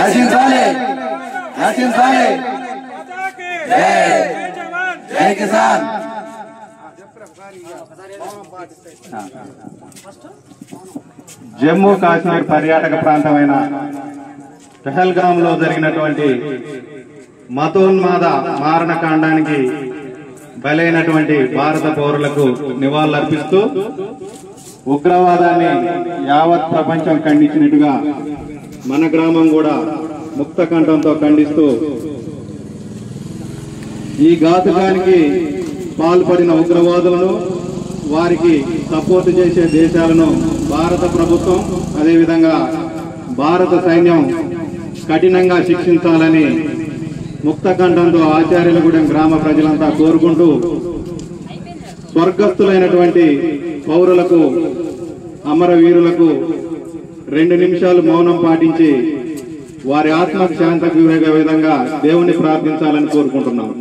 రచించాలి రచించాలి జై జై కిసాన్. జమ్మూ కాశ్మీర్ పర్యాటక ప్రాంతమైన పెహల్గామ్ లో జరిగినటువంటి మతోన్మాద మారణకాండానికి బలైనటువంటి భారత పౌరులకు నివాళులర్పిస్తూ ఉగ్రవాదాన్ని యావత్ ప్రపంచం ఖండించినట్టుగా మన గ్రామం కూడా ముక్త కంఠంతో ఖండిస్తూ ఈ ఘాతుకానికి పాల్పడిన ఉగ్రవాదులను వారికి సపోర్ట్ చేసే దేశాలను భారత ప్రభుత్వం అదేవిధంగా భారత సైన్యం కఠినంగా శిక్షించాలని ముక్త కంఠంతో ఆచార్యులగూడెం గ్రామ ప్రజలంతా కోరుకుంటూ స్వర్గస్థులైనటువంటి పౌరులకు అమరవీరులకు 2 నిమిషాలు మౌనం పాటించి వారి ఆత్మకు శాంతి కలిగే విధంగా దేవుణ్ణి ప్రార్థించాలని కోరుకుంటున్నాం.